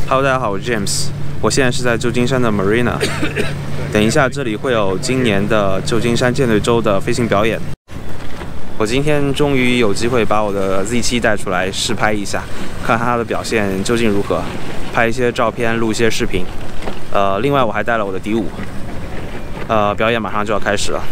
Hello， 大家好，我是 James， 我现在是在旧金山的 Marina。等一下，这里会有今年的旧金山舰队周的飞行表演。我今天终于有机会把我的 Z7 带出来试拍一下，看它的表现究竟如何，拍一些照片，录一些视频。另外我还带了我的D5。表演马上就要开始了。